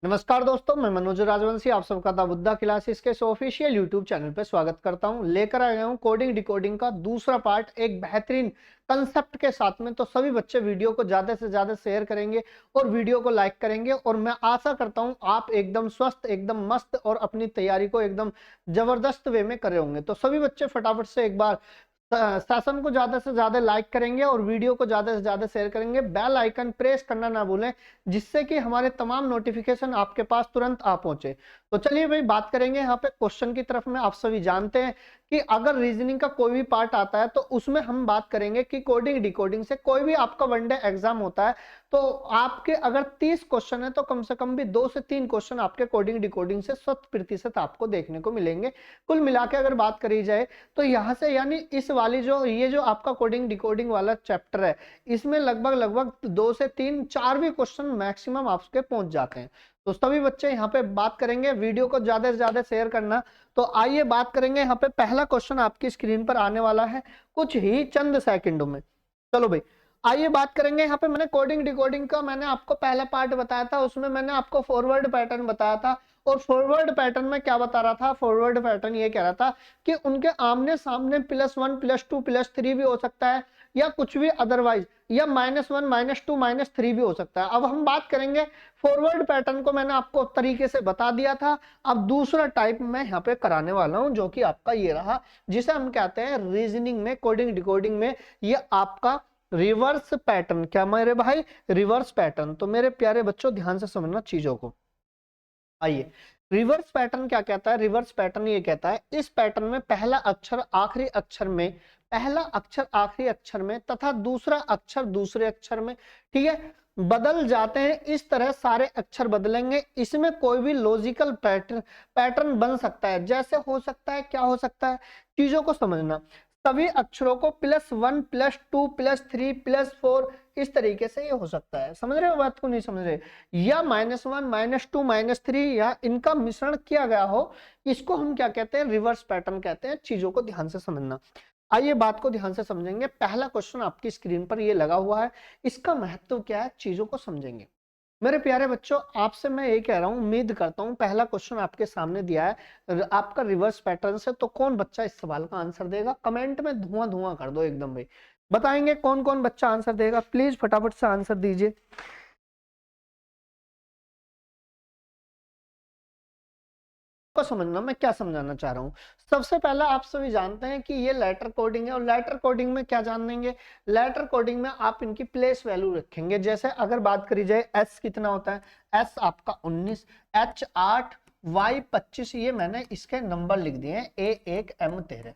नमस्कार दोस्तों, मैं मनोज राजवंशी आप सबका द बुद्धा क्लासेस के ऑफिशियल यूट्यूब चैनल पर स्वागत करता हूं। लेकर आया हूं कोडिंग डिकोडिंग का दूसरा पार्ट एक बेहतरीन कंसेप्ट के साथ में। तो सभी बच्चे वीडियो को ज्यादा से ज्यादा शेयर करेंगे और वीडियो को लाइक करेंगे और मैं आशा करता हूं आप एकदम स्वस्थ, एकदम मस्त और अपनी तैयारी को एकदम जबरदस्त वे में करे होंगे। तो सभी बच्चे फटाफट से एक बार सेशन को ज्यादा से ज्यादा लाइक करेंगे और वीडियो को ज्यादा से ज्यादा शेयर करेंगे। बेल आइकन प्रेस करना ना भूलें, जिससे कि हमारे तमाम नोटिफिकेशन आपके पास तुरंत आ पहुंचे। तो चलिए भाई, बात करेंगे यहाँ पे क्वेश्चन की तरफ में। आप सभी जानते हैं कि अगर रीजनिंग का कोई भी पार्ट आता है तो उसमें हम बात करेंगे कि कोडिंग डिकोडिंग से कोई भी आपका वनडे एग्जाम होता है तो आपके अगर 30 क्वेश्चन है तो कम से कम भी 2 से 3 क्वेश्चन आपके कोडिंग डिकोडिंग से 100% आपको देखने को मिलेंगे। कुल मिला के अगर बात करी जाए तो यहाँ से यानी इस वाली ये जो आपका कोडिंग डिकोडिंग वाला चैप्टर है, इसमें लगभग लगभग 2 से 3 4 भी क्वेश्चन मैक्सिमम आपके पहुंच जाते हैं। तो सभी बच्चे यहाँ पे बात करेंगे, वीडियो को ज्यादा से ज्यादा शेयर करना। तो आइए बात करेंगे, यहाँ पे पहला क्वेश्चन आपकी स्क्रीन पर आने वाला है कुछ ही चंद सेकंडों में। चलो भाई, आइए बात करेंगे। यहाँ पे मैंने कोडिंग डिकोडिंग का मैंने आपको पहला पार्ट बताया था, उसमें मैंने आपको फॉरवर्ड पैटर्न बताया था। और फॉरवर्ड पैटर्न में क्या बता रहा था? फॉरवर्ड पैटर्न ये कह रहा था कि उनके आमने सामने +1 +2 +3 भी हो सकता है या कुछ भी अदरवाइज, या -1 -2 -3 भी हो सकता है। अब हम बात करेंगे फॉरवर्ड पैटर्न को, मैंने आपको तरीके से बता दिया था। अब दूसरा टाइप मैं यहाँ पे कराने वाला हूं जो कि आपका ये रहा, जिसे हम कहते हैं रीजनिंग में, कोडिंग डिकोडिंग में, ये आपका रिवर्स पैटर्न। क्या मेरे भाई? Reverse pattern. तो मेरे प्यारे बच्चों ध्यान से समझना चीजों को। आइए, रिवर्स पैटर्न क्या कहता है? रिवर्स पैटर्न ये कहता है इस पैटर्न में पहला अक्षर आखिरी अक्षर में, पहला अक्षर आखिरी अक्षर में तथा दूसरा अक्षर दूसरे अक्षर में, ठीक है, बदल जाते हैं। इस तरह सारे अक्षर बदलेंगे। इसमें कोई भी लॉजिकल पैटर्न बन सकता है। जैसे हो सकता है, क्या हो सकता है, चीजों को समझना। सभी अक्षरों को +1 +2 +3 +4 इस तरीके से ये हो सकता है। समझ रहे हो बात को? नहीं समझ रहे? या -1 -2 -3 या इनका मिश्रण किया गया हो, इसको हम क्या कहते हैं? रिवर्स पैटर्न कहते हैं। चीजों को ध्यान से समझना। आइए बात को ध्यान से समझेंगे। पहला क्वेश्चन आपकी स्क्रीन पर ये लगा हुआ है, इसका महत्व क्या है, चीजों को समझेंगे। मेरे प्यारे बच्चों, आपसे मैं ये कह रहा हूं, उम्मीद करता हूं पहला क्वेश्चन आपके सामने दिया है आपका रिवर्स पैटर्न से, तो कौन बच्चा इस सवाल का आंसर देगा? कमेंट में धुआं धुआं कर दो एकदम भाई। बताएंगे कौन कौन बच्चा आंसर देगा? प्लीज फटाफट से आंसर दीजिए। को समझना मैं क्या समझाना चाह रहा हूं। सबसे पहला, आप सभी जानते हैं कि ये लेटर कोडिंग है, और लेटर कोडिंग में क्या जानेंगे? लेटर कोडिंग में आप इनकी प्लेस वैल्यू रखेंगे। जैसे अगर बात करी जाए, एस कितना होता है? एस आपका 19, एच 8, वाई 25, ये मैंने इसके नंबर लिख दिए हैं, ए 1 एम 13।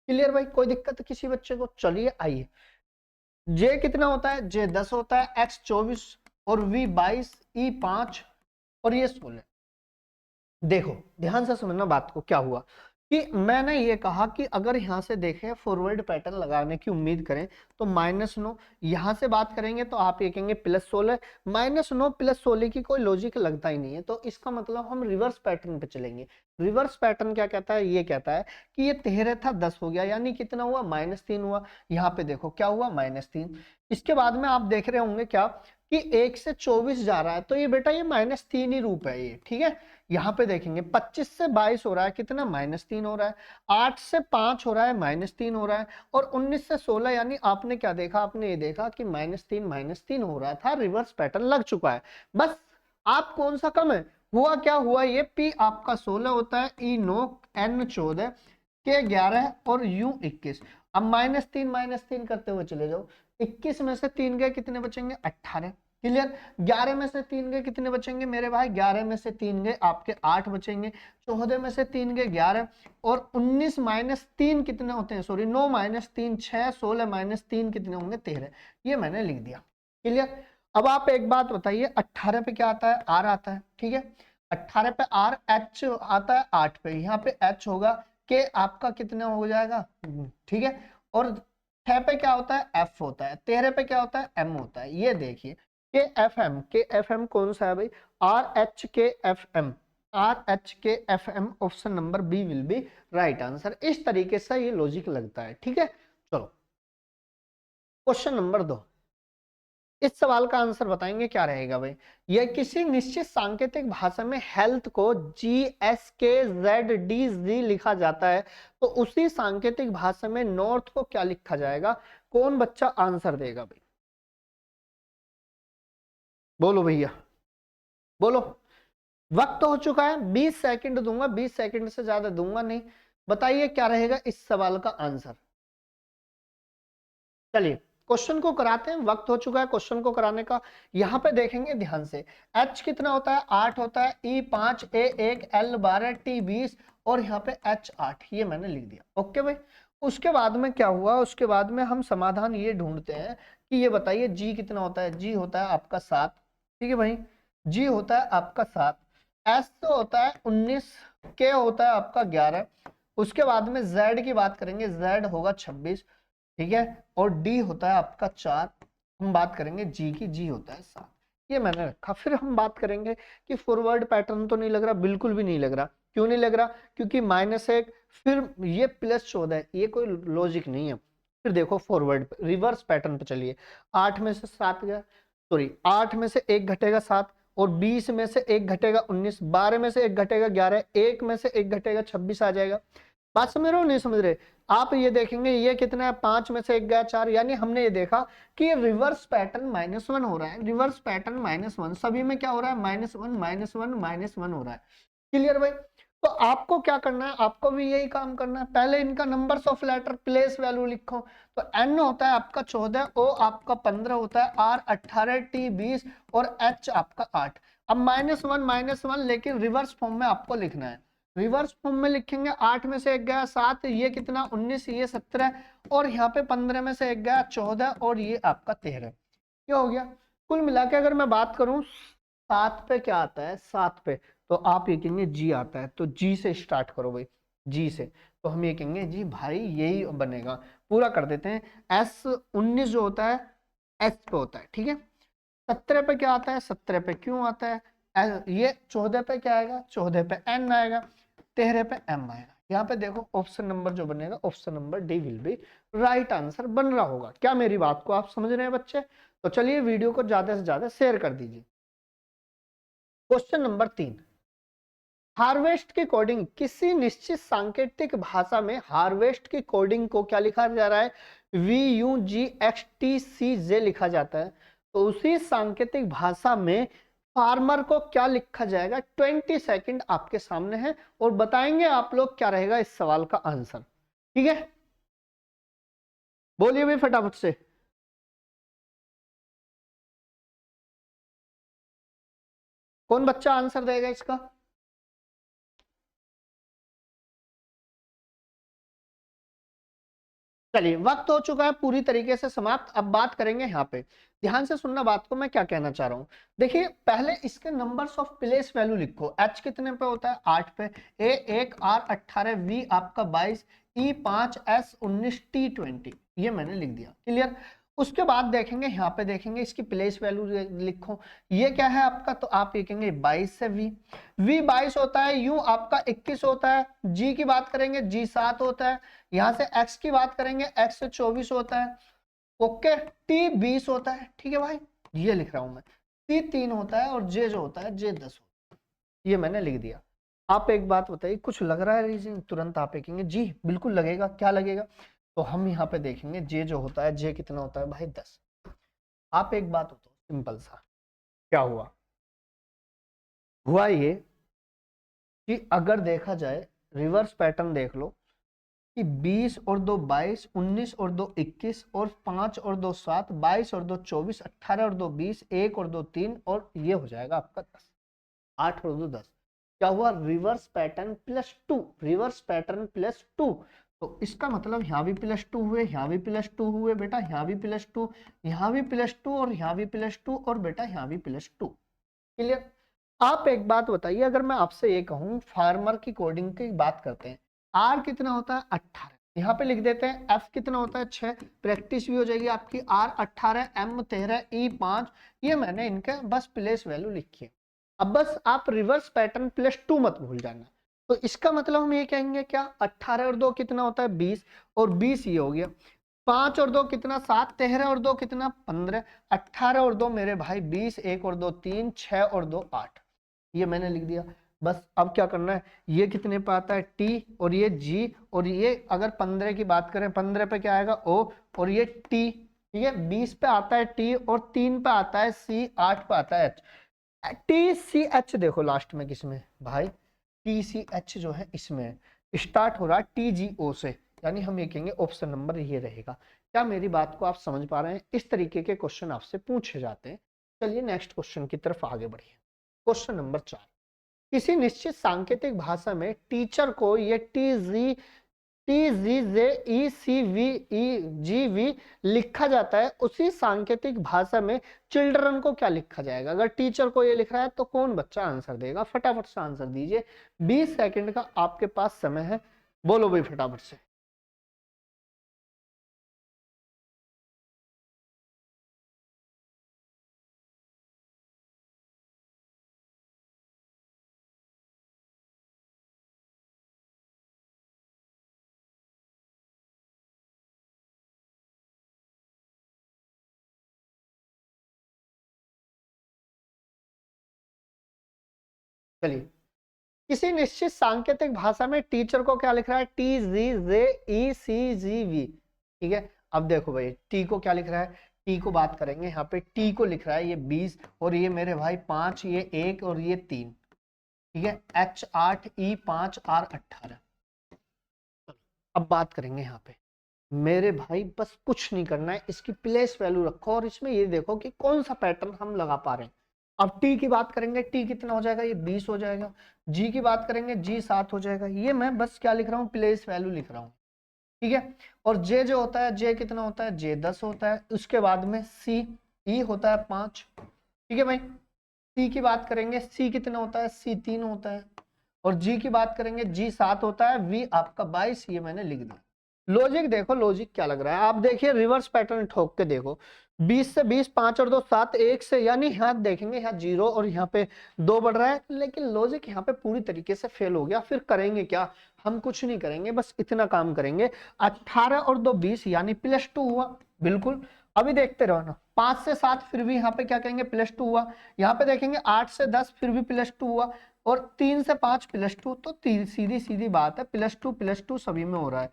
क्लियर भाई? कोई दिक्कत किसी बच्चे को? चलिए आइए, जे कितना होता है? जे 10 होता है, एक्स 24 और वी 22, ई 5 और ये 16। देखो ध्यान से समझना बात को। क्या हुआ कि मैंने ये कहा कि अगर यहां से देखें, फॉरवर्ड पैटर्न लगाने की उम्मीद करें तो -9, यहां से बात करेंगे तो आप ये कहेंगे +16। -9 +16 की कोई लॉजिक लगता ही नहीं है, तो इसका मतलब हम रिवर्स पैटर्न पे चलेंगे। रिवर्स पैटर्न क्या कहता है? ये कहता है कि ये 13 था, 10 हो गया, यानी कितना हुआ? -3 हुआ। यहाँ पे देखो क्या हुआ? -3। इसके बाद में आप देख रहे होंगे क्या कि 1 से 24 जा रहा है, तो ये बेटा ये -3 ही रूप है ये, ठीक है। यहाँ पे देखेंगे 25 से 22 हो रहा है, कितना? -3 हो रहा है। 8 से 5 हो रहा है, -3 हो रहा है। और 19 से 16, यानी आपने क्या देखा? आपने ये देखा कि -3 हो रहा था, रिवर्स पैटर्न लग चुका है। बस आप कौन सा कम है? हुआ क्या हुआ? ये P आपका 16 होता है, E 9, N 14, K 11 और U 21। अब -3 करते हुए चले जाओ। 21 में से 3 गए, कितने बचेंगे? 18। क्लियर? 11 में से 3 गए, कितने बचेंगे मेरे भाई? 11 में से 3 गए, आपके 8 बचेंगे। 14 में से 3 गए, 11। और 19 -3 कितने होते हैं? सॉरी, 9 -3 6, 16 -3 कितने होंगे? 13। ये मैंने लिख दिया। क्लियर? अब आप एक बात बताइए, 18 पे क्या आता है? आर आता है, ठीक है। 18 पे आर, एच आता है 8 पे, यहाँ पे एच होगा, के आपका कितना हो जाएगा? ठीक है। और 6 पे क्या होता है? एफ होता है। 13 पे क्या होता है? एम होता है। ये देखिए, K F M, K F M कौन सा है भाई? R H K F M, R H K F M, option number B will be right answer. इस तरीके से ये लॉजिक लगता है, ठीक है। चलो क्वेश्चन नंबर 2। इस सवाल का आंसर बताएंगे क्या रहेगा भाई। यह किसी निश्चित सांकेतिक भाषा में हेल्थ को GSKZDZ लिखा जाता है, तो उसी सांकेतिक भाषा में नॉर्थ को क्या लिखा जाएगा? कौन बच्चा आंसर देगा भाई? बोलो भैया, बोलो। वक्त हो चुका है, 20 सेकंड दूंगा, 20 सेकंड से ज्यादा दूंगा नहीं। बताइए क्या रहेगा इस सवाल का आंसर। चलिए क्वेश्चन को कराते हैं, वक्त हो चुका है क्वेश्चन को कराने का। यहां पे देखेंगे ध्यान से, H कितना होता है? 8 होता है, E5, A1, L12, T20 और यहाँ पे H8, ये मैंने लिख दिया। ओके भाई। उसके बाद में क्या हुआ? उसके बाद में हम समाधान ये ढूंढते हैं कि ये बताइए G कितना होता है? G होता है आपका 7, ठीक है भाई। G होता है आपका 7, S तो होता है 19, K होता है आपका 11। उसके बाद में Z की बात करेंगे, Z होगा 26, ठीक है। और डी होता है आपका 4। हम बात करेंगे जी की, जी होता है 7। ये मैंने रखा। फिर हम बात करेंगे कि फॉरवर्ड पैटर्न तो नहीं लग रहा, बिल्कुल भी नहीं लग रहा। क्यों नहीं लग रहा? क्योंकि -1 फिर ये +14, ये कोई लॉजिक नहीं है। फिर देखो फॉरवर्ड रिवर्स पैटर्न पे चलिए। 8 में से 7 गया, सॉरी 8 में से 1 घटेगा 7, और 20 में से 1 घटेगा 19, 12 में से 1 घटेगा 11, 1 में से 1 घटेगा 26 आ जाएगा। बात समझ रहे हो नहीं समझ रहे? आप ये देखेंगे ये कितना है, 5 में से 1 गया 4, यानी हमने ये देखा कि ये रिवर्स पैटर्न -1 हो रहा है। रिवर्स पैटर्न -1 सभी में क्या हो रहा है? -1 -1 -1 हो रहा है। क्लियर भाई? तो आपको क्या करना है? आपको भी यही काम करना है। पहले इनका numbers of letter place value लिखो। तो N होता है आपका 14, O आपका 15 होता है, R 18, T 20 और H आपका 8। अब -1 लेकिन रिवर्स फॉर्म में आपको लिखना है। रिवर्स फॉर्म में लिखेंगे, 8 में से 1 गया 7, ये कितना 19, ये 17, और यहाँ पे 15 में से 1 गया 14 और ये आपका 13। क्या हो गया? कुल मिला के अगर मैं बात करूं 7 पे क्या आता है? 7 पे तो आप ये कहेंगे जी आता है, तो जी से स्टार्ट करो भाई, जी से। तो हम ये कहेंगे जी भाई यही बनेगा। पूरा कर देते हैं। S19 जो होता है एस पे होता है, ठीक है। 17 पे क्या आता है? 17 पे क्यों आता है? ये 14 पे क्या आएगा? 14 पे N आएगा, 13 पे M आएगा। यहाँ पे देखो ऑप्शन नंबर जो बनेगा, option number D will be right answer बन रहा होगा। क्या मेरी बात को आप समझ रहे हैं बच्चे? तो चलिए वीडियो को ज्यादा से ज्यादा शेयर कर दीजिए। क्वेश्चन नंबर 3, हार्वेस्ट की कोडिंग किसी निश्चित सांकेतिक भाषा में हार्वेस्ट की कोडिंग को क्या लिखा जा रहा है? VUGXTCJ लिखा जाता है। तो उसी सांकेतिक भाषा में फार्मर को क्या लिखा जाएगा? 20 सेकंड आपके सामने है और बताएंगे आप लोग क्या रहेगा इस सवाल का आंसर। ठीक है, बोलिए भी फटाफट से। कौन बच्चा आंसर देगा इसका? चलिए वक्त हो चुका है पूरी तरीके से समाप्त। अब बात करेंगे यहाँ पे, ध्यान से सुनना बात को, मैं क्या कहना चाह रहा हूँ। देखिए पहले इसके नंबर्स ऑफ प्लेस वैल्यू लिखो। H कितने पे होता है? 8 पे। A1, R 18, V आपका 22, E5, S 19, T 20, ये मैंने लिख दिया। क्लियर? उसके बाद देखेंगे यहाँ पे, देखेंगे इसकी प्लेस वैल्यू लिखो। ये क्या है आपका? तो आप ये कहेंगे 22 से V 22 होता है, U आपका 21 होता है, G की बात करेंगे G 7 होता है, यहां से x की बात करेंगे x से 24 होता है, ओके। t 20 होता है, ठीक है भाई, ये लिख रहा हूं मैं। t 3 होता है और j जो होता है j 10 होता है, ये मैंने लिख दिया। आप एक बात बताइए, कुछ लग रहा है रीजन? तुरंत आप कहेंगे जी बिल्कुल लगेगा। क्या लगेगा? तो हम यहाँ पे देखेंगे j जो होता है, j कितना होता है भाई? 10। आप एक बात बताओ सिंपल सा, क्या हुआ? हुआ ये कि अगर देखा जाए, रिवर्स पैटर्न देख लो कि 20 और 2 22, 19 और 2 21 और 5 और 2 7, 22 और 2 24, 18 और 2 20, 1 और 2 3 और ये हो जाएगा आपका 10। 8 और 2 10। क्या हुआ? Reverse pattern +2, reverse pattern +2। तो इसका मतलब यहाँ भी +2 हुए, यहाँ भी +2 हुए बेटा, यहाँ भी +2, यहाँ भी +2 और यहाँ भी +2 और बेटा यहाँ भी +2। क्लियर? आप एक बात बताइए, अगर मैं आपसे ये कहूं फार्मर की कोडिंग की बात करते हैं, आर कितना होता है? 18, यहाँ पे लिख देते हैं। एफ कितना होता है? 6, प्रैक्टिस भी हो जाएगी आपकी। आर 18, एम 13, ई 5, ये मैंने इनके बस प्लेस वैल्यू लिखी है। अब बस आप रिवर्स पैटर्न +2 मत भूल जाना। तो इसका मतलब हम ये कहेंगे क्या? 18 और 2 कितना होता है? 20, और 20 ये हो गया। 5 और 2 कितना 7, 13 और 2 कितना 15, 18 और 2 मेरे भाई 20, 1 और 2 3, 6 और 2 8। ये मैंने लिख दिया। बस अब क्या करना है, ये कितने पे आता है टी, और ये जी, और ये अगर 15 की बात करें 15 पे क्या आएगा ओ, और ये टी, ठीक है। 20 पे आता है टी, और 3 पे आता है सी, 8 पे आता है एच। टी सी एच देखो लास्ट में किसमें भाई, टी सी एच जो है इसमें स्टार्ट हो रहा है टी जी ओ से, यानी हम ये कहेंगे ऑप्शन नंबर ये रहेगा। क्या मेरी बात को आप समझ पा रहे हैं? इस तरीके के क्वेश्चन आपसे पूछे जाते हैं। चलिए नेक्स्ट क्वेश्चन की तरफ आगे बढ़िए। क्वेश्चन नंबर 4, किसी निश्चित सांकेतिक भाषा में टीचर को ये T G J E C V E G V लिखा जाता है, उसी सांकेतिक भाषा में चिल्ड्रन को क्या लिखा जाएगा? अगर टीचर को ये लिख रहा है तो कौन बच्चा आंसर देगा? फटाफट से आंसर दीजिए, 20 सेकंड का आपके पास समय है, बोलो भाई फटाफट से। चलिए, किसी निश्चित सांकेतिक भाषा में टीचर को क्या लिख रहा है? T G J E C ji we, ठीक है। अब देखो भाई टी को क्या लिख रहा है, टी को बात करेंगे, यहाँ पे टी को लिख रहा है ये 20, और ये मेरे भाई 5, ये 1 और ये 3, ठीक है। H 8 E 5 R 18। अब बात करेंगे यहाँ पे, मेरे भाई बस कुछ नहीं करना है, इसकी प्लेस वैल्यू रखो और इसमें ये देखो कि कौन सा पैटर्न हम लगा पा रहे हैं। अब टी की बात करेंगे, टी कितना हो जाएगा? ये 20 हो जाएगा। जी की बात करेंगे, जी 7 हो जाएगा। ये मैं बस क्या लिख रहा हूँ, प्लेस वैल्यू लिख रहा हूँ, ठीक है। और जे जो होता है, जे कितना होता है? जे 10 होता है। उसके बाद में सी ई होता है 5, ठीक है भाई। सी की बात करेंगे, सी कितना होता है? सी 3 होता है। और जी की बात करेंगे, जी 7 होता है। वी आपका 22, ये मैंने लिख दिया। लॉजिक देखो, लॉजिक क्या लग रहा है, आप देखिए रिवर्स पैटर्न ठोक के देखो। 20 से 20, 5 और 2 7, 1 से, यानी यहाँ देखेंगे यहाँ 0 और यहाँ पे 2 बढ़ रहा है, लेकिन लॉजिक यहाँ पे पूरी तरीके से फेल हो गया। फिर करेंगे क्या? हम कुछ नहीं करेंगे, बस इतना काम करेंगे। 18 और 2 20, यानी +2 हुआ, बिल्कुल। अभी देखते रहो ना, 5 से 7 फिर भी यहाँ पे क्या कहेंगे, +2 हुआ। यहाँ पे देखेंगे 8 से 10 फिर भी +2 हुआ, और 3 से 5 +2, तो सीधी सीधी बात है, +2 सभी में हो रहा है।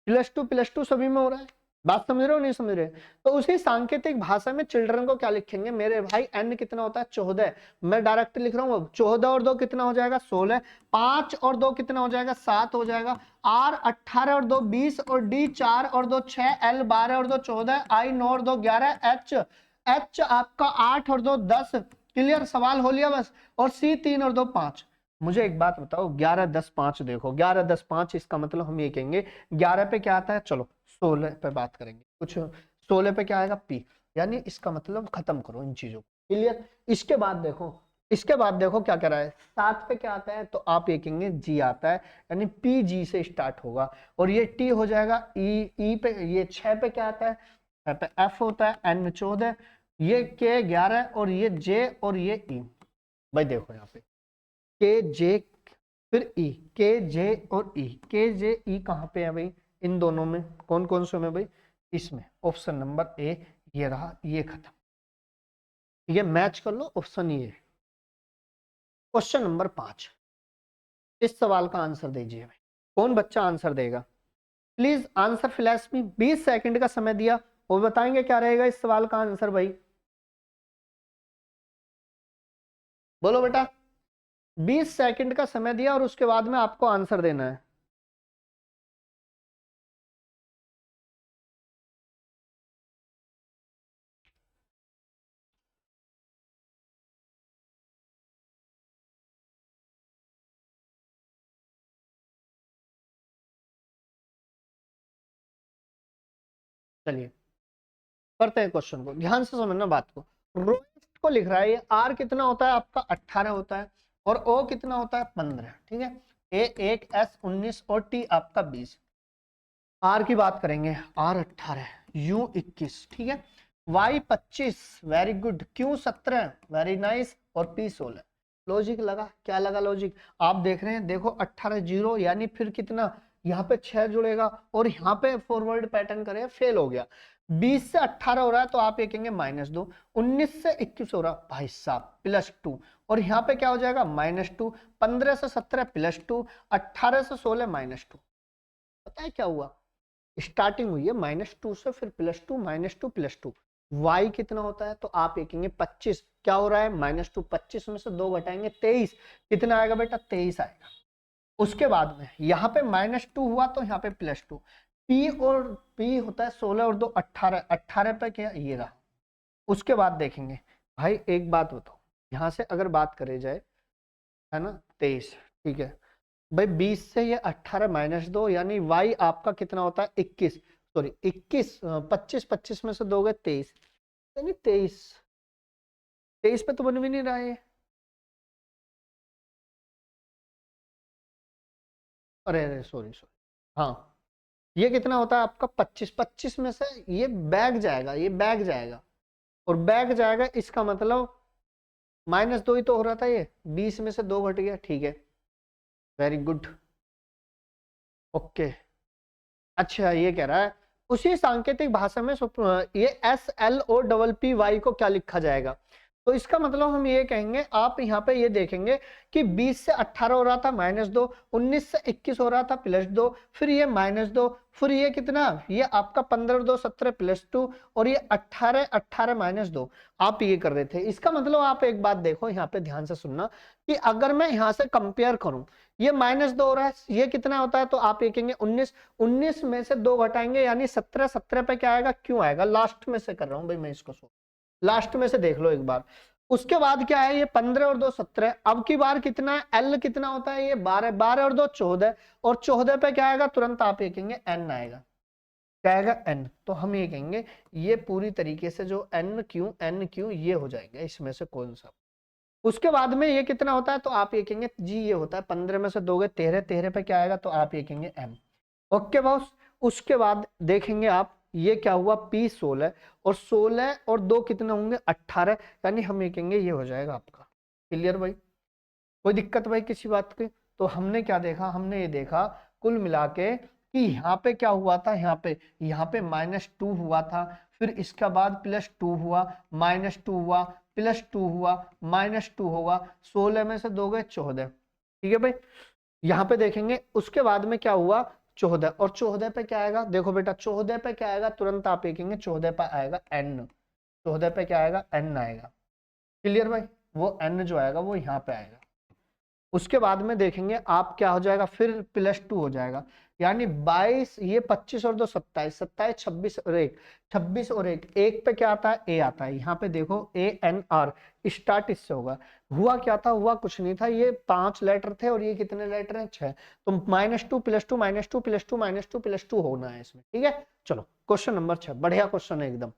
+2 सभी में हो रहा है। बात समझ रहे हो नहीं समझ रहे? तो उसी सांकेतिक भाषा में चिल्ड्रन को क्या लिखेंगे मेरे भाई? n कितना होता है? 14। मैं डायरेक्ट लिख रहा हूँ, अब 14 और 2 कितना हो जाएगा? 16। 5 और 2 कितना हो जाएगा? 7 हो जाएगा। r 18 और 2 20, और d 4 और 2 6, l 12 और 2 14, i 9 और 2 11, h आपका 8 और 2 10। क्लियर? सवाल हो लिया बस। और c 3 और 2 5। मुझे एक बात बताओ, 11 10 5 देखो, 11 10 5, इसका मतलब हम ये कहेंगे 11 पे क्या आता है? चलो 16 पे बात करेंगे कुछ। 16 पे क्या आएगा? पी, यानी इसका मतलब खत्म करो इन चीजों को। क्लियर? इसके बाद देखो, इसके बाद देखो क्या कह रहा है, 7 पे क्या आता है? तो आप ये कहेंगे जी आता है, यानी पी जी से स्टार्ट होगा। और ये टी हो जाएगा ई पे। ये 6 पे क्या आता है? 6 पे एफ होता है, एन 14, ये के 11, और ये जे और ये ई। भाई देखो यहाँ पे के जे फिर ई, के जे और ई, के जे ई कहाँ पे है भाई? इन दोनों में कौन कौन से में भाई? इसमें ऑप्शन नंबर ए ये रहा, ये खत्म। ठीक है, मैच कर लो ऑप्शन ये। क्वेश्चन नंबर 5, इस सवाल का आंसर दीजिए भाई। कौन बच्चा आंसर देगा? प्लीज आंसर फ्लैश में। 20 सेकंड का समय दिया और बताएंगे क्या रहेगा इस सवाल का आंसर भाई। बोलो बेटा, 20 सेकंड का समय दिया और उसके बाद में आपको आंसर देना है। चलिए करते हैं क्वेश्चन को, ध्यान से समझना बात को। रोहित को लिख रहा है, ये आर कितना होता है आपका? 18 होता है, और ओ कितना होता है? 15, ठीक है। ए 1, एस 19, और टी आपका 20। आर की बात करेंगे, आर 18, यू 21, ठीक है। Y 25, very good. Q 17, very nice. और पी 16। लॉजिक लगा? क्या लगा लॉजिक? आप देख रहे हैं, देखो 18 0, यानी फिर कितना? यहाँ पे 6 जुड़ेगा और यहाँ पे फॉरवर्ड पैटर्न करे फेल हो गया। 20 से 18 हो रहा है तो आप ये कहेंगे -2, 19 से 21 हो रहा भाई साहब +2, और यहाँ पे क्या हो जाएगा -2, 15 से 17 +2, 18 से 16 -2। पता है क्या हुआ, स्टार्टिंग हुई है -2 से, फिर +2 -2 +2। y कितना होता है तो आप देखेंगे 25। क्या हो रहा है -2, 25 में से 2 घटाएंगे 23, कितना आएगा बेटा 23 आएगा। उसके बाद में यहाँ पे -2 हुआ तो यहाँ पे +2, p होता है 16 और 2 18, 18 पे क्या ये रहा। उसके बाद देखेंगे भाई एक बात बताओ, यहाँ से अगर बात करे जाए है ना 23, ठीक है भाई 20 से ये 18 -2 यानी y आपका कितना होता है 21, सॉरी 21, 25 में से दोगे 23, यानी 23 पे तो बन भी नहीं रहा है। अरे अरे सॉरी सॉरी, हाँ ये कितना होता है आपका 25 में से ये बैग जाएगा, ये बैग जाएगा और बैग जाएगा, इसका मतलब -2 ही तो हो रहा था, ये 20 में से 2 घट गया, ठीक है वेरी गुड ओके। अच्छा ये कह रहा है उसी सांकेतिक भाषा में ये SLOPPY को क्या लिखा जाएगा, तो इसका मतलब हम ये कहेंगे, आप यहाँ पे ये देखेंगे कि 20 से 18 हो रहा था -2, 19 से 21 हो रहा था +2, फिर ये -2, फिर ये कितना, ये आपका 15 और 2 17 +2, और ये 18 18 -2 आप ये कर रहे थे। इसका मतलब आप एक बात देखो यहाँ पे ध्यान से सुनना कि अगर मैं यहाँ से कंपेयर करूं, ये -2 हो रहा है, ये कितना होता है तो आप ये कहेंगे 19, 19 में से 2 घटाएंगे यानी 17, 17 पे क्या आएगा, क्यों आएगा, लास्ट में से कर रहा हूं भाई मैं इसको, लास्ट में से देख लो एक बार। उसके बाद क्या है, ये 15 और 2 17, अब की बार कितना है, एल कितना होता है, ये 12, 12 और 2 14, और 14 पे क्या आएगा, तुरंत आप ये कहेंगे एन आएगा, क्या आएगा एन। तो हम ये कहेंगे ये पूरी तरीके से जो एन क्यू ये हो जाएगा इसमें से कौन सा। उसके बाद में ये कितना होता है तो आप ये कहेंगे जी ये होता है 15 में से दोगे 13, 13 पे क्या आएगा तो आप ये कहेंगे एम। Okay boss. उसके बाद देखेंगे आप ये क्या हुआ P 16, और 16 और 2 कितने होंगे 18, यानी हम ये कहेंगे ये हो जाएगा आपका। क्लियर भाई, कोई दिक्कत भाई किसी बात की। तो हमने क्या देखा, हमने ये देखा कुल मिला के कि यहाँ पे क्या हुआ था, यहाँ पे -2 हुआ था, फिर इसके बाद +2 हुआ, -2 हुआ, +2 हुआ, -2 होगा, 16 में से 2 गए 14, ठीक है भाई। यहाँ पे देखेंगे उसके बाद में क्या हुआ 14, और 14 पे क्या आएगा, देखो बेटा 14 पे क्या आएगा, तुरंत आप देखेंगे 14 पे आएगा n, 14 पे क्या आएगा n आएगा। क्लियर भाई, वो n जो आएगा वो यहाँ पे आएगा। उसके बाद में देखेंगे आप क्या हो जाएगा, फिर +2 हो जाएगा, यानी 22, ये 25 और 2 27, 27 26 और 1 26 और 1 1 पे क्या आता है ए आता है, यहाँ पे देखो ANR स्टार्ट इससे होगा। हुआ क्या था, हुआ कुछ नहीं था, ये 5 लेटर थे और ये कितने लेटर हैं 6, तो -2 +2 -2 +2 -2 +2 होना है इसमें, ठीक है। चलो क्वेश्चन नंबर 6, बढ़िया क्वेश्चन है एकदम।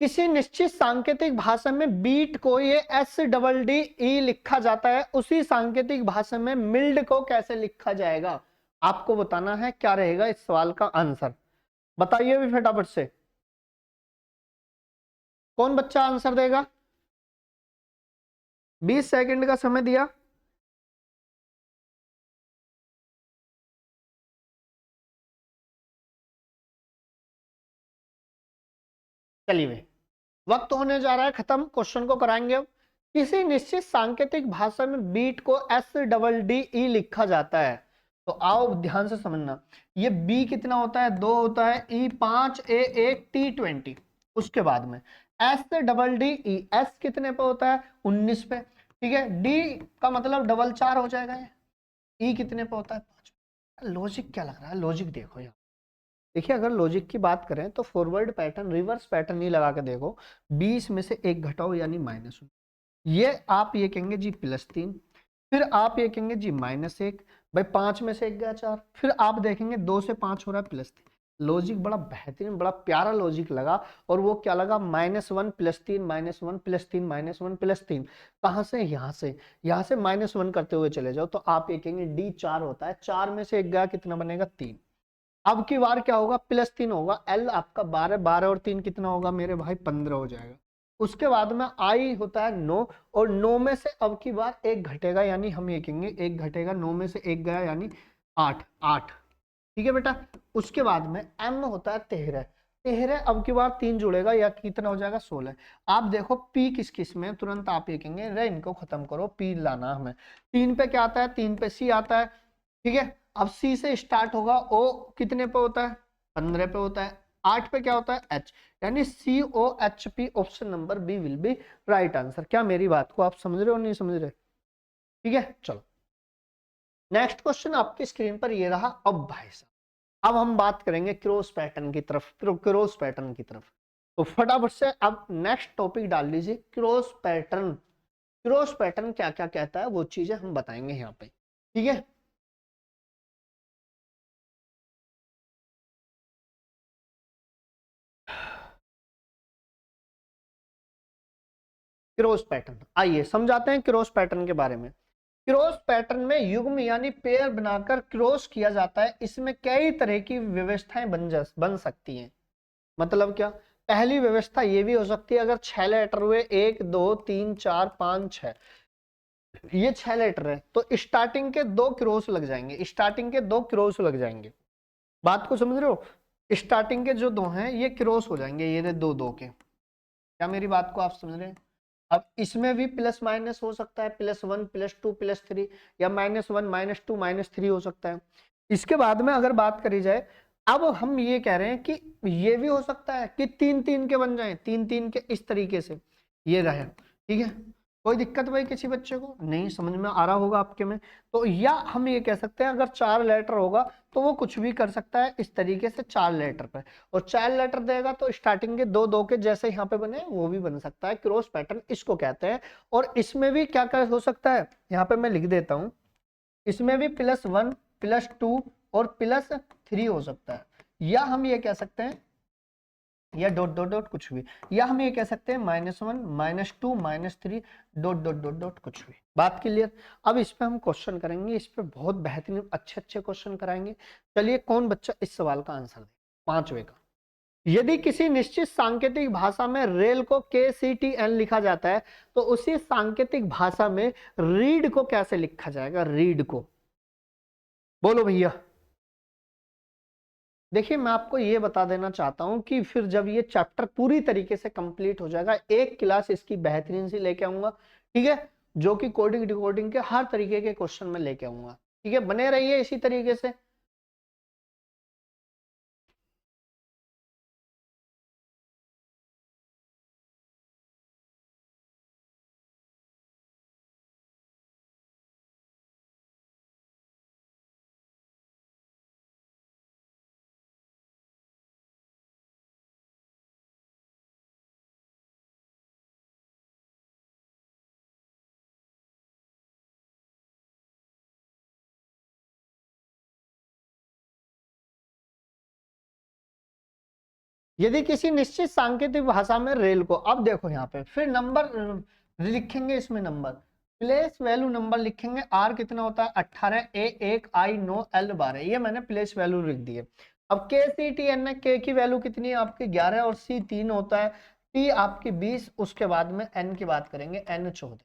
किसी निश्चित सांकेतिक भाषा में बीट को ये SDE लिखा जाता है, उसी सांकेतिक भाषा में मिल्ड को कैसे लिखा जाएगा, आपको बताना है। क्या रहेगा इस सवाल का आंसर, बताइए भी फटाफट से, कौन बच्चा आंसर देगा। 20 सेकंड का समय दिया। चलिए वक्त होने जा रहा है खत्म, क्वेश्चन को कराएंगे अब। किसी निश्चित सांकेतिक भाषा में बीट को SDE लिखा जाता है, तो आओ ध्यान से समझना। ये बी कितना होता है 2 होता है, ई 5, ए 1, टी 20। उसके बाद में SDE, एस कितने पे होता है 19 पे, ठीक है। डी का मतलब डबल 4 हो जाएगा, ई कितने पे होता है 5। लॉजिक क्या लग रहा है, लॉजिक देखो यहाँ, देखिए अगर लॉजिक की बात करें तो फॉरवर्ड पैटर्न रिवर्स पैटर्न नहीं लगा के देखो, 20 में से 1 घटाओ यानी -1, ये आप ये कहेंगे जी +3, फिर आप ये कहेंगे जी -1, भाई 5 में से 1 गया 4, फिर आप देखेंगे 2 से 5 हो रहा है +3। लॉजिक बड़ा बेहतरीन बड़ा प्यारा लॉजिक लगा, और वो क्या लगा -1 +3 -1 +3 -1 +3, कहां से, यहाँ से -1 करते हुए चले जाओ, तो आप ये कहेंगे डी 4 होता है, 4 में से 1 गया कितना बनेगा 3। अब की बार क्या होगा +3 होगा, एल आपका 12, 12 और 3 कितना होगा मेरे भाई 15 हो जाएगा। उसके बाद में आई होता है 9, और 9 में से अब की बार एक घटेगा, यानी हम ये कहेंगे एक घटेगा, 9 में से एक गया यानी 8, 8। ठीक है बेटा। उसके बाद में m होता है 13, 13 अब की बार 3 जुड़ेगा या कितना हो जाएगा 16। आप देखो p किस किस में, तुरंत आप ये कहेंगे रे इनको खत्म करो, p लाना हमें। 3 पे क्या आता है, 3 पे c आता है। ठीक है, अब c से स्टार्ट होगा, o कितने पे होता है, 15 पे होता है। 8 पे क्या होता है, h, यानी COHP, option number B will be right answer. क्या मेरी बात को आप समझ रहे हो नहीं समझ रहे? ठीक है, चलो नेक्स्ट क्वेश्चन आपकी स्क्रीन पर ये रहा। अब भाई साहब, अब हम बात करेंगे क्रॉस पैटर्न की तरफ, क्रॉस पैटर्न की तरफ। तो फटाफट से अब नेक्स्ट टॉपिक डाल लीजिए, क्रॉस पैटर्न। क्रॉस पैटर्न क्या क्या कहता है वो चीजें हम बताएंगे यहाँ पे। ठीक है, क्रॉस पैटर्न आइए समझाते हैं क्रॉस पैटर्न के बारे में। क्रॉस पैटर्न में युग्म यानी पेयर बनाकर क्रॉस किया जाता है। इसमें कई तरह की व्यवस्थाएं बन सकती हैं। मतलब क्या, पहली व्यवस्था ये भी हो सकती है, अगर 6 लेटर हुए, 1 2 3 4 5 6, ये 6 लेटर है तो स्टार्टिंग के 2 क्रॉस लग जाएंगे, स्टार्टिंग के 2 क्रॉस लग जाएंगे। बात को समझ रहे हो? स्टार्टिंग के जो 2 हैं ये क्रॉस हो जाएंगे, ये 2 2 के। क्या मेरी बात को आप समझ रहे हैं? अब इसमें भी प्लस माइनस हो सकता है, +1 +2 +3, या -1 -2 -3 हो सकता है। इसके बाद में अगर बात करी जाए, अब हम ये कह रहे हैं कि ये भी हो सकता है कि 3 3 के बन जाएं, 3 3 के इस तरीके से ये रहे। ठीक है, कोई दिक्कत भाई किसी बच्चे को नहीं समझ में आ रहा होगा आपके में? तो या हम ये कह सकते हैं अगर 4 लेटर होगा तो वो कुछ भी कर सकता है इस तरीके से 4 लेटर पे, और 4 लेटर देगा तो स्टार्टिंग के 2 2 के जैसे यहाँ पे बने वो भी बन सकता है। क्रॉस पैटर्न इसको कहते हैं। और इसमें भी क्या क्या हो सकता है, यहाँ पे मैं लिख देता हूँ, इसमें भी +1 +2 और +3 हो सकता है। या हम ये कह सकते हैं, या डॉट डॉट डॉट कुछ भी, या हम ये कह सकते हैं -1 -2 -3 डॉट डॉट डॉट डॉट कुछ भी। बात क्लियर? अब इस पे हम क्वेश्चन करेंगे, इस पे बहुत बेहतरीन अच्छे अच्छे क्वेश्चन कराएंगे। चलिए कौन बच्चा इस सवाल का आंसर दे, 5वें का। यदि किसी निश्चित सांकेतिक भाषा में रेल को KCTN लिखा जाता है तो उसी सांकेतिक भाषा में रीड को कैसे लिखा जाएगा, रीड को बोलो भैया। देखिए मैं आपको ये बता देना चाहता हूं कि फिर जब ये चैप्टर पूरी तरीके से कंप्लीट हो जाएगा, एक क्लास इसकी बेहतरीन सी लेके आऊंगा। ठीक है, जो कि कोडिंग डिकोडिंग के हर तरीके के क्वेश्चन में लेके आऊंगा। ठीक है, बने रहिए इसी तरीके से। यदि किसी निश्चित सांकेतिक भाषा में रेल को, अब देखो यहाँ पे फिर नंबर लिखेंगे, इसमें नंबर प्लेस वैल्यू नंबर लिखेंगे। आर कितना होता है 18, ए 1, आई 9, एल 12, ये मैंने प्लेस वैल्यू लिख दी है। अब KCTN है, के की वैल्यू कितनी है आपकी 11 और सी 3 होता है, टी आपकी 20, उसके बाद में एन की बात करेंगे, एन 14।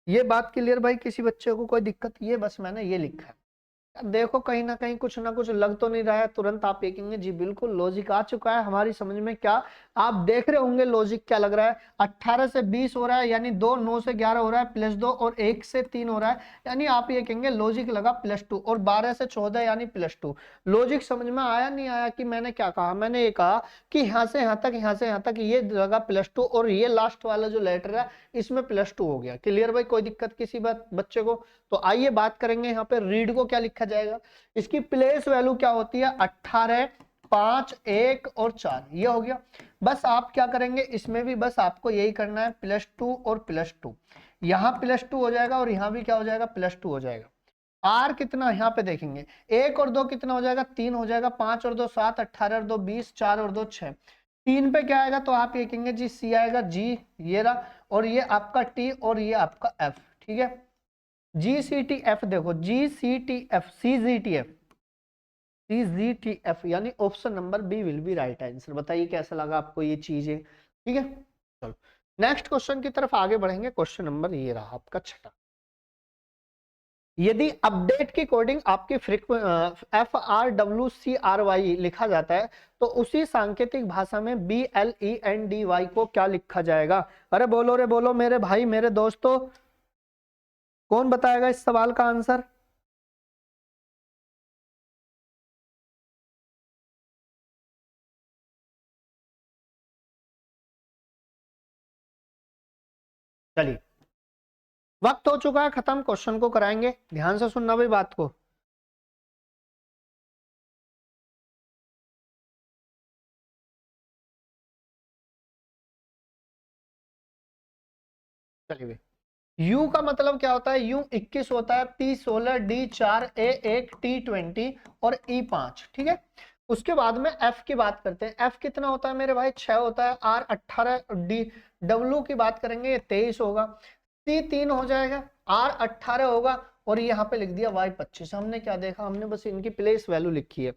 ये बात क्लियर भाई, किसी बच्चे को कोई दिक्कत? ये बस मैंने ये लिखा है। देखो कहीं ना कुछ लग तो नहीं रहा है, तुरंत आप ये कहेंगे जी बिल्कुल लॉजिक आ चुका है हमारी समझ में। क्या आप देख रहे होंगे लॉजिक क्या लग रहा है? 18 से 20 हो रहा है यानी 2, 9 से 11 हो रहा है, +2 और 1 से 3 हो रहा है, यानी आप ये कहेंगे लॉजिक लगा +2, और 12 से 14 यानी +2। लॉजिक समझ में आया नहीं आया कि मैंने क्या कहा? मैंने ये कहा कि यहाँ से यहाँ तक, यहाँ से यहाँ तक ये लगा +2, और ये लास्ट वाला जो लेटर है इसमें +2 हो गया। क्लियर भाई, कोई दिक्कत किसी बात बच्चे को? तो आइए बात करेंगे यहाँ पे रीड को क्या लिखा जाएगा। इसकी प्लेस वैल्यू क्या होती है 18, 5, 1 और 4, ये हो गया। बस आप क्या करेंगे इसमें भी, बस आपको यही करना है +2 और +2, यहाँ +2 हो जाएगा और यहाँ भी क्या हो जाएगा +2 हो जाएगा। आर कितना यहाँ पे देखेंगे, 1 और 2 कितना हो जाएगा 3 हो जाएगा, 5 और 2 7, 18 और 2 20, 4 और 2 6, 3 पे क्या आएगा तो आप ये कहेंगे जी सी आएगा, जी ये रहा, और ये आपका टी और ये आपका एफ। ठीक है, GCTF देखो, GCTF CGTF CGTF यानी option number B will be right answer. बताइए कैसा लगा आपको ये चीजें? ठीक है, चलो नेक्स्ट क्वेश्चन की तरफ आगे बढ़ेंगे। क्वेश्चन नंबर ये रहा आपका छठा। यदि अपडेट की कोडिंग आपकी FRWCRY लिखा जाता है तो उसी सांकेतिक भाषा में BLENDY को क्या लिखा जाएगा? अरे बोलो रे बोलो मेरे भाई मेरे दोस्तों, कौन बताएगा इस सवाल का आंसर? चलिए, वक्त हो चुका है खत्म, क्वेश्चन को कराएंगे, ध्यान से सुनना भाई बात को। चलिए, यू का मतलब क्या होता है? यू 21 होता है, P 16, D 4, A 1, T 20 और E 5। ठीक है, उसके बाद में F की बात करते हैं। F कितना होता है मेरे भाई? 6 होता है। R 18, D W की बात करेंगे ये 23 होगा। C 3 हो जाएगा, R 18 होगा और यहाँ पे लिख दिया Y 25। हमने क्या देखा? हमने बस इनकी प्लेस वैल्यू लिखी है।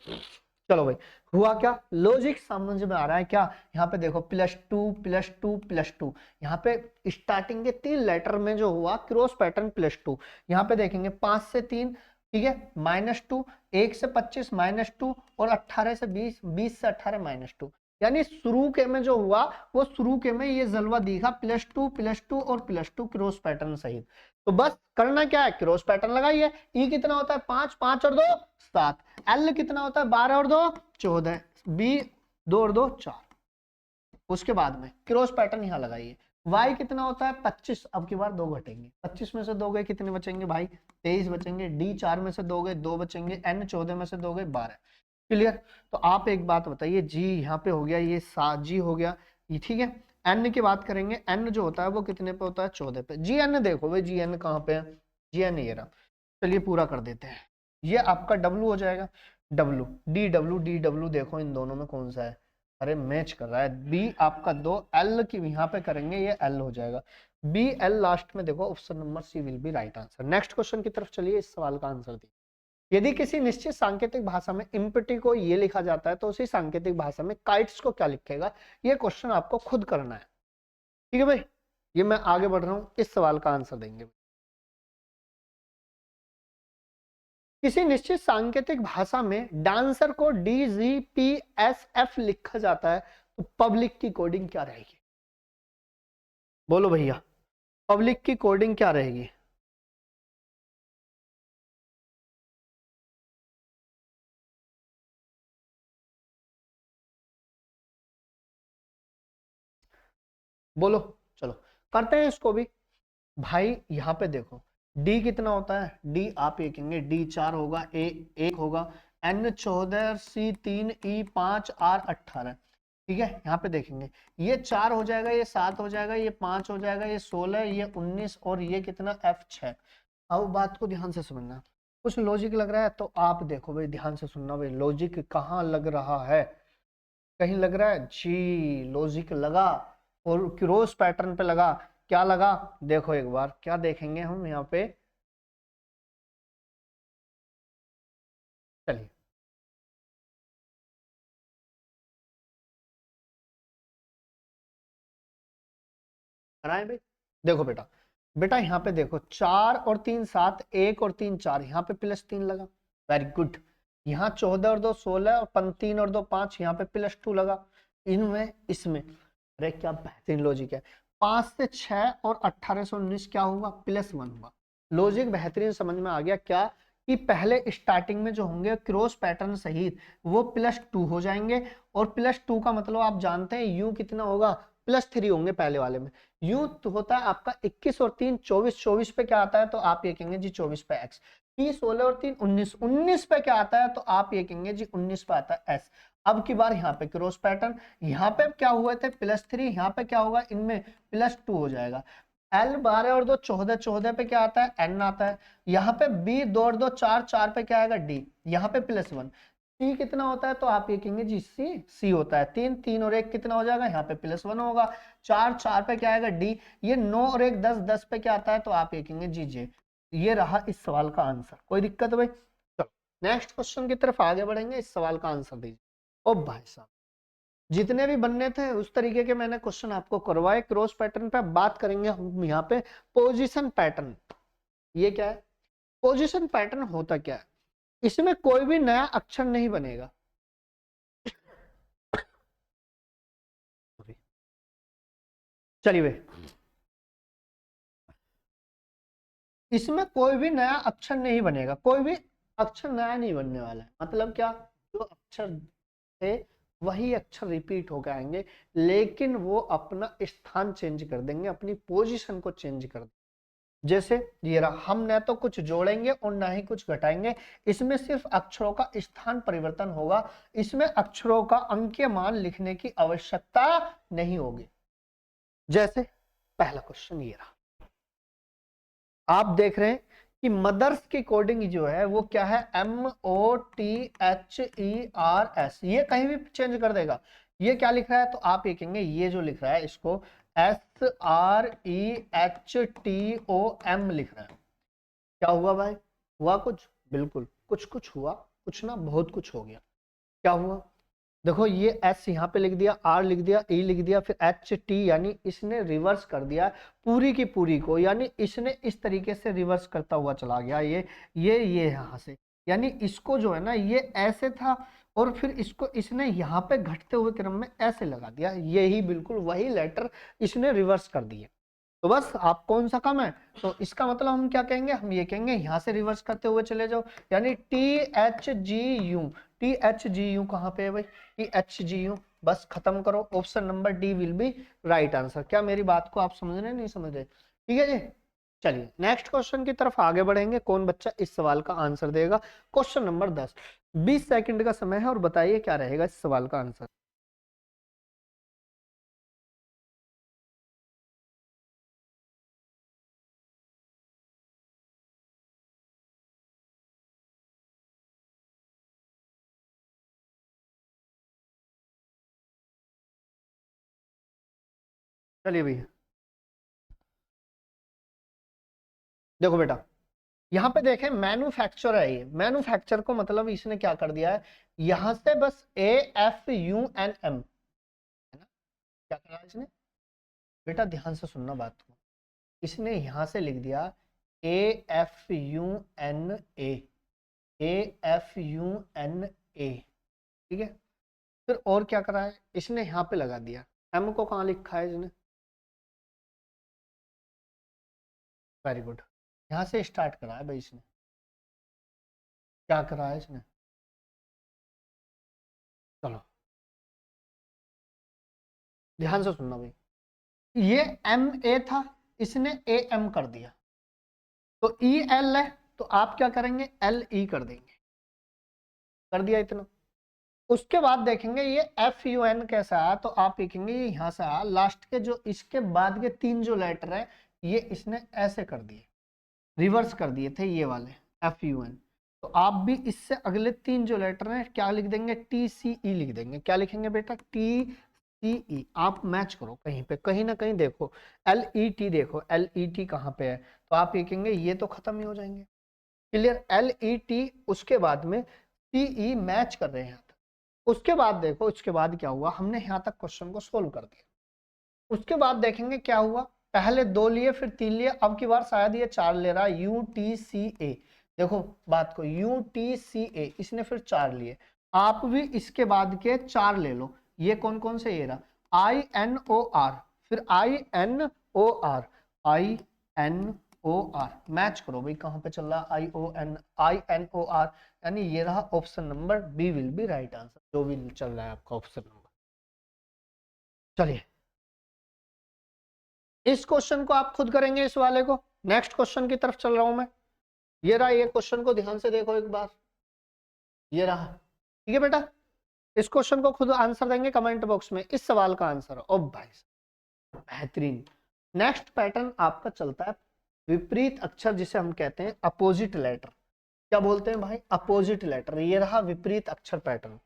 चलो भाई, हुआ क्या? लॉजिक समझ में आ रहा है क्या? यहाँ पे देखो +2 +2 +2, यहाँ पे स्टार्टिंग के 3 लेटर में जो हुआ क्रॉस पैटर्न +2। यहाँ पे देखेंगे 5 से 3, ठीक है, -2, 1 से 25 -2 और 18 से 20, 20 से 18 -2। यानी शुरू के में जो हुआ वो शुरू के में ये जलवा दिखा +2 +2 और +2 क्रॉस पैटर्न सहित। तो बस करना क्या है? क्रॉस पैटर्न लगाइए। ई कितना होता है? 5, 5 और 2 7। एल कितना होता है? 12 और 2 14। बी 2 और 2 4। उसके बाद में क्रॉस पैटर्न यहां लगाइए। y कितना होता है? 25। अब की बार 2 घटेंगे, 25 में से 2 गए कितने बचेंगे भाई? 23 बचेंगे। डी 4 में से 2 गए 2 बचेंगे। एन 14 में से 2 गए 12। क्लियर? तो आप एक बात बताइए, जी यहाँ पे हो गया, ये 7 जी हो गया ये, ठीक है। एन की बात करेंगे, एन जो होता है वो कितने पे होता है? 14 पे। जी एन देखो भाई, जी एन कहाँ पे है? जी एन ये रहा। चलिए पूरा कर देते हैं। ये आपका डब्लू हो जाएगा। डब्लू डी डब्लू देखो इन दोनों में कौन सा है? अरे मैच कर रहा है। बी आपका 2, एल की यहाँ पे करेंगे ये एल हो जाएगा। बी एल लास्ट में देखो, option number C will be right answer. Next question की तरफ चलिए, इस सवाल का आंसर दीजिए। यदि किसी निश्चित सांकेतिक भाषा में इम्पटी को ये लिखा जाता है तो उसी सांकेतिक भाषा में काइट्स को क्या लिखेगा? ये क्वेश्चन आपको खुद करना है। ठीक है भाई, ये मैं आगे बढ़ रहा हूं, इस सवाल का आंसर देंगे। किसी निश्चित सांकेतिक भाषा में डांसर को DGPSF लिखा जाता है तो पब्लिक की कोडिंग क्या रहेगी? बोलो भैया, पब्लिक की कोडिंग क्या रहेगी? बोलो। चलो करते हैं इसको भी। भाई यहाँ पे देखो, डी कितना होता है? डी आप ये कहेंगे डी 4 होगा, ए 1 होगा, एन 14, सी 3, ई 5, आर 18। ठीक है, यहाँ पे देखेंगे ये 4 हो जाएगा, ये 7 हो जाएगा, ये 5 हो जाएगा, ये 16, ये 19 और ये कितना? F 6। अब बात को ध्यान से समझना, कुछ लॉजिक लग रहा है तो आप देखो भाई, ध्यान से सुनना भाई, लॉजिक कहाँ लग रहा है? कहीं लग रहा है? जी लॉजिक लगा, और क्रॉस पैटर्न पे लगा। क्या लगा? देखो एक बार क्या देखेंगे हम यहाँ पे। चलिए बनाए भाई। देखो बेटा, बेटा यहाँ पे देखो 4 और 3 7, 1 और 3 4, यहाँ पे +3 लगा। Very good. यहाँ 14 और 2 16 और 3 और 2 5, यहाँ पे +2 लगा। इनमें इसमें, अरे क्या बेहतरीन लॉजिक है। 5 से 6 और 18 से 19 क्या होगा? +1 होगा। लॉजिक बेहतरीन समझ में आ गया क्या? कि पहले स्टार्टिंग में जो होंगे क्रॉस पैटर्न सहित वो +2 हो जाएंगे, और +2 का मतलब आप जानते हैं यू कितना होगा? +3 होंगे पहले वाले में। यू तो होता है आपका 21 और 3 24, 24 पे क्या आता है? तो आप ये कहेंगे जी 24 पे x। P 16 और 3 19, 19 पे क्या आता है? तो आप ये कहेंगे जी 19 पे आता है s। अब की बार यहाँ पे क्रॉस पैटर्न, यहाँ पे क्या हुए थे? +3, यहाँ पे क्या होगा? इनमें +2 हो जाएगा। L 12 और 2 14, 14 पे क्या आता है? N आता है। यहाँ पे B 2 और 2 4, 4 पे क्या आएगा? D। यहाँ पे +1। C कितना होता है? तो आप ये कहेंगे जी C होता है 3, 3 और 1 कितना हो जाएगा? यहाँ पे +1 होगा। 4, 4 पे क्या आएगा? D। ये 9 और 1 10, 10 पे क्या आता है? तो आप ये कहेंगे जी J। ये रहा इस सवाल का आंसर। कोई दिक्कत है भाई? चलो नेक्स्ट क्वेश्चन की तरफ आगे बढ़ेंगे, इस सवाल का आंसर दीजिए। ओ भाई साहब, जितने भी बनने थे उस तरीके के मैंने क्वेश्चन आपको करवाए। क्रॉस पैटर्न पे बात करेंगे हम यहाँ पे पोजीशन पैटर्न। ये क्या है? पोजीशन पैटर्न होता क्या है? इसमें कोई भी नया अक्षर नहीं बनेगा। चलिए भाई, इसमें कोई भी नया अक्षर नहीं बनेगा, कोई भी अक्षर नया नहीं बनने वाला है। मतलब क्या? जो अक्षर थे वही अक्षर रिपीट होकर आएंगे, लेकिन वो अपना स्थान चेंज कर देंगे, अपनी पोजीशन को चेंज कर देंगे। जैसे ये रहा, हम न तो कुछ जोड़ेंगे और ना ही कुछ घटाएंगे। इसमें सिर्फ अक्षरों का स्थान परिवर्तन होगा। इसमें अक्षरों का अंकीय मान लिखने की आवश्यकता नहीं होगी। जैसे पहला क्वेश्चन ये रहा, आप देख रहे हैं कि मदर्स की कोडिंग जो है वो क्या है? MOTHERS। ये कहीं भी चेंज कर देगा। ये क्या लिख रहा है? तो आप ये कहेंगे, ये जो लिख रहा है इसको SREHTOM लिख रहा है। क्या हुआ भाई? हुआ कुछ? बिल्कुल कुछ कुछ हुआ, कुछ ना बहुत कुछ हो गया। क्या हुआ? देखो, ये S यहाँ पे लिख दिया, R लिख दिया, E लिख दिया, फिर HT, यानी इसने रिवर्स कर दिया पूरी की पूरी को। यानी इसने इस तरीके से रिवर्स करता हुआ चला गया। ये यहाँ से, यानी इसको जो है ना, ये ऐसे था और फिर इसको इसने यहाँ पे घटते हुए क्रम में ऐसे लगा दिया। यही बिल्कुल वही लेटर इसने रिवर्स कर दिए। तो बस आप कौन सा कम है? तो इसका मतलब हम क्या कहेंगे? हम ये कहेंगे यहाँ से रिवर्स करते हुए चले जाओ, यानी THGU। THGU कहाँ पे है भाई? THGU। बस खत्म करो। Option number D will be right answer. क्या मेरी बात को आप समझ रहे नहीं समझ रहे? ठीक है जी। चलिए नेक्स्ट क्वेश्चन की तरफ आगे बढ़ेंगे। कौन बच्चा इस सवाल का आंसर देगा? Question number 10। 20 सेकंड का समय है और बताइए क्या रहेगा इस सवाल का आंसर। चलिए भैया, देखो बेटा, यहाँ पे देखें मैन्युफैक्चर है। ये मैन्युफैक्चर को मतलब इसने क्या कर दिया है? यहां से बस AFUNM है ना, क्या करा इसने? बेटा ध्यान से सुनना बात को। इसने यहां से लिख दिया AFUNA। AFUNA, ठीक है। फिर और क्या करा है इसने? यहाँ पे लगा दिया। M को कहाँ लिखा है इसने? Very good. यहाँ से स्टार्ट करा है भाई इसने। क्या करा है इसने? चलो ध्यान से सुनना भाई। ये MA था, इसने AM कर दिया। तो EL है, तो आप क्या करेंगे? LE कर देंगे। कर दिया इतना। उसके बाद देखेंगे ये FUN कैसा आया, तो आप लिखेंगे ये यहाँ से आया। लास्ट के जो इसके बाद के 3 जो लेटर है ये इसने ऐसे कर दिए, रिवर्स कर दिए थे ये वाले FUN। तो आप भी इससे अगले 3 जो लेटर हैं क्या लिख देंगे? TCE लिख देंगे। क्या लिखेंगे बेटा? TCE। आप मैच करो कहीं पे, कहीं ना कहीं देखो। LET देखो, LET कहाँ पे है? तो आप लिखेंगे ये तो खत्म ही हो जाएंगे। क्लियर? LET, उसके बाद में CE मैच कर रहे हैं। उसके बाद देखो, उसके बाद क्या हुआ? हमने यहाँ तक क्वेश्चन को सोल्व कर दिया। उसके बाद देखेंगे क्या हुआ। पहले 2 लिए, फिर 3 लिए, अब की बार शायद ये 4 ले रहा है। UTCA, देखो बात को, UTCA इसने फिर 4 लिए। आप भी इसके बाद के 4 ले लो। ये कौन कौन से? ये रहा INOR, फिर INOR, INOR। मैच करो भाई, कहां पे चल रहा है? INOR, यानी ये रहा option number B will be right answer, जो भी चल रहा है आपका ऑप्शन नंबर। चलिए इस क्वेश्चन को आप खुद करेंगे, इस वाले को। नेक्स्ट क्वेश्चन की तरफ चल रहा हूं मैं। ये रहा, ये क्वेश्चन को ध्यान से देखो एक बार। ये रहा, ठीक है बेटा। इस क्वेश्चन को खुद आंसर देंगे कमेंट बॉक्स में। इस सवाल का आंसर, ओ भाई बेहतरीन। नेक्स्ट पैटर्न आपका चलता है विपरीत अक्षर, जिसे हम कहते हैं अपोजिट लेटर। क्या बोलते हैं भाई? Opposite letter. ये रहा विपरीत अक्षर पैटर्न।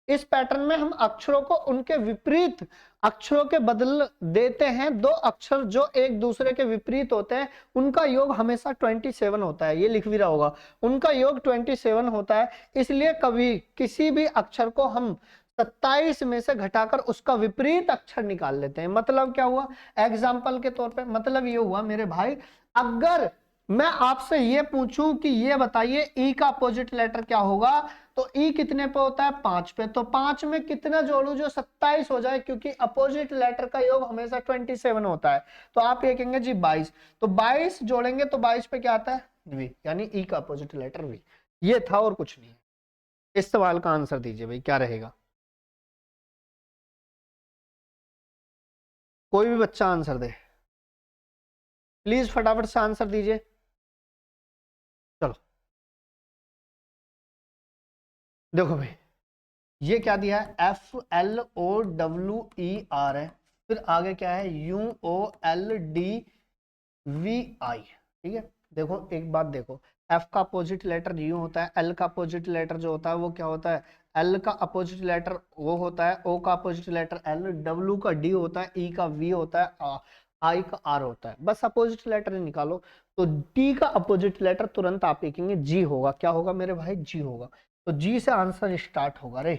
इस पैटर्न में हम अक्षरों को उनके विपरीत अक्षरों के बदल देते हैं। 2 अक्षर जो एक दूसरे के विपरीत होते हैं उनका योग हमेशा 27 होता है। ये लिख भी रहा होगा, उनका योग 27 होता है। इसलिए कभी किसी भी अक्षर को हम 27 में से घटाकर उसका विपरीत अक्षर निकाल लेते हैं। मतलब क्या हुआ, एग्जाम्पल के तौर पे मतलब ये हुआ मेरे भाई, अगर मैं आपसे ये पूछूं कि ये बताइए ई का अपोजिट लेटर क्या होगा, तो ई कितने पे होता है, 5 पे, तो 5 में कितना जोड़ू जो 27 हो जाए, क्योंकि अपोजिट लेटर का योग हमेशा 27 होता है। तो आप ये कहेंगे जी 22, तो 22 जोड़ेंगे तो 22 पे क्या आता है, वी, यानी ई का अपोजिट लेटर वी। ये था और कुछ नहीं। इस सवाल का आंसर दीजिए भाई, क्या रहेगा। कोई भी बच्चा आंसर दे, प्लीज फटाफट से आंसर दीजिए। चलो देखो भाई, ये क्या दिया है, FLOWER है, फिर आगे क्या है, UOLDVI। ठीक है, देखो एक बात देखो, F का अपोजिट लेटर यू होता है, L का अपोजिट लेटर जो होता है वो क्या होता है, L का अपोजिट लेटर O होता है, O का अपोजिट लेटर L, W का D होता है, E का V होता है, I का R होता है। बस अपोजिट लेटर निकालो, तो D का अपोजिट लेटर तुरंत आप लिखेंगे G होगा। क्या होगा मेरे भाई, G होगा। तो G से आंसर स्टार्ट होगा रे।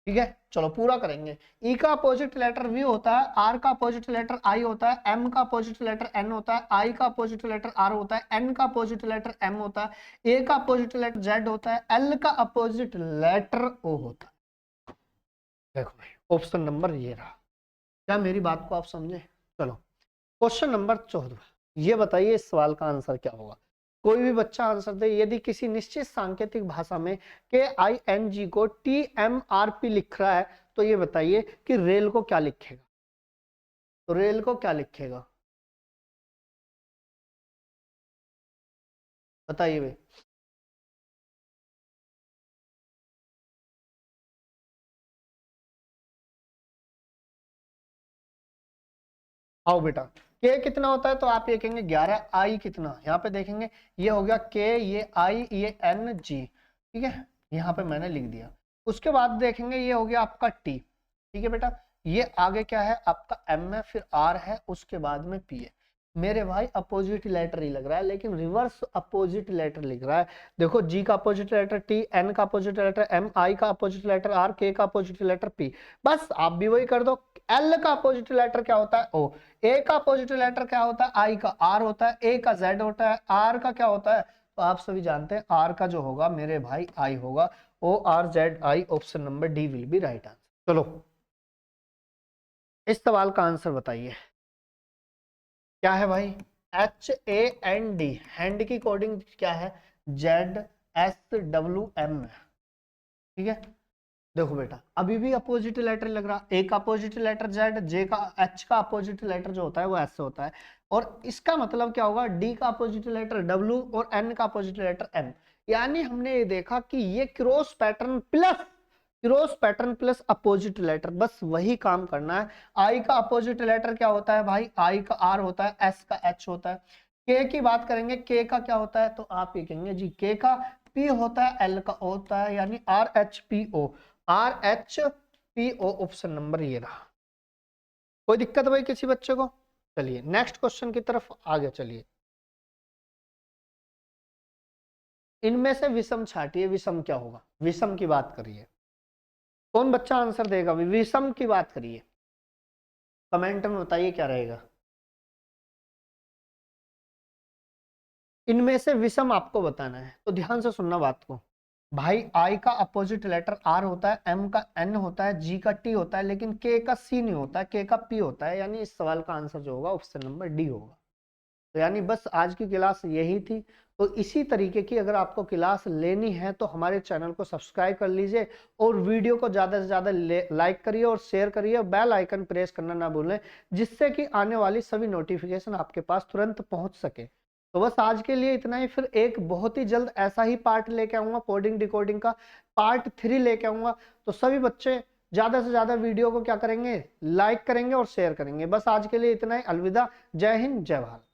ठीक है, चलो पूरा करेंगे। ई का अपोजिट लेटर वी होता है, आर का अपोजिट लेटर आई होता है, एम का अपोजिट लेटर एन होता है, आई का अपोजिट लेटर आर होता है, एन का अपोजिट लेटर एम होता है, ए का अपोजिट लेटर जेड होता है, एल का अपोजिट लेटर ओ होता है। देखो भाई, ऑप्शन नंबर ये रहा। क्या मेरी बात को आप समझे। चलो क्वेश्चन नंबर 14, ये बताइए इस सवाल का आंसर क्या होगा। कोई भी बच्चा आंसर दे। यदि किसी निश्चित सांकेतिक भाषा में KING को TMRP लिख रहा है, तो ये बताइए कि रेल को क्या लिखेगा। तो रेल को क्या लिखेगा, बताइए भाई। आओ बेटा, के कितना होता है, तो आप ये कहेंगे 11, आई कितना, यहाँ पे देखेंगे ये हो गया के, ये आई, ये एन जी। ठीक है, यहाँ पे मैंने लिख दिया। उसके बाद देखेंगे ये हो गया आपका टी। ठीक है बेटा, ये आगे क्या है आपका एम है, फिर आर है, उसके बाद में पी है। मेरे भाई अपोजिट लेटर ही लग रहा है, लेकिन रिवर्स अपोजिट लेटर लिख रहा है। देखो जी का अपोजिट लेटर टी, एन का अपोजिट लेटर एम, आई का अपोजिट लेटर आर, के का अपोजिट लेटर पी। बस आप भी वही कर दो। एल का अपोजिट लेटर क्या होता है, ओ। ए का अपोजिट लेटर क्या होता है, आई का आर होता है, ए का जेड होता है, आर का क्या होता है, तो आप सभी जानते हैं आर का जो होगा मेरे भाई आई होगा। ORZI, option number D will be right answer. चलो इस सवाल का आंसर बताइए क्या है भाई। HAND, हैंड की कोडिंग क्या है, ZSWM। ठीक है, देखो बेटा अभी भी अपोजिट लेटर लग रहा, ए का अपोजिट लेटर जेड, जे का एच का अपोजिट लेटर जो होता है वो एस होता है, और इसका मतलब क्या होगा, डी का अपोजिट लेटर डब्ल्यू और एन का अपोजिट लेटर एम। यानी हमने ये देखा कि ये cross pattern plus opposite letter, बस वही काम करना है। आई का अपोजिट लेटर क्या होता है भाई, आई का आर होता है, एस का एच होता है। के की बात करेंगे, के का क्या होता है, तो आप ये कहेंगे जी के का पी होता है, एल का ओ होता है, यानी RHPO। RHPO ऑप्शन नंबर ये रहा। कोई दिक्कत भाई किसी बच्चे को। चलिए नेक्स्ट क्वेश्चन की तरफ आगे चलिए। इनमें से विषम छाटिए, विषम क्या होगा, विषम की बात करिए। कौन बच्चा आंसर देगा, विषम की बात करिए, कमेंट में बताइए क्या रहेगा। इनमें से विषम आपको बताना है, तो ध्यान से सुनना बात को। भाई आई का अपोजिट लेटर आर होता है, एम का एन होता है, जी का टी होता है, लेकिन के का सी नहीं होता है, के का पी होता है। यानी इस सवाल का आंसर जो होगा ऑप्शन नंबर डी होगा। तो यानी बस आज की क्लास यही थी। तो इसी तरीके की अगर आपको क्लास लेनी है तो हमारे चैनल को सब्सक्राइब कर लीजिए, और वीडियो को ज़्यादा से ज़्यादा लाइक करिए और शेयर करिए, और बेल आइकन प्रेस करना ना भूलें, जिससे कि आने वाली सभी नोटिफिकेशन आपके पास तुरंत पहुंच सके। तो बस आज के लिए इतना ही, फिर एक बहुत ही जल्द ऐसा ही पार्ट लेके आऊंगा, कोडिंग डिकोडिंग का पार्ट 3 लेके आऊंगा। तो सभी बच्चे ज्यादा से ज्यादा वीडियो को क्या करेंगे, लाइक करेंगे और शेयर करेंगे। बस आज के लिए इतना ही, अलविदा, जय हिंद जय भारत।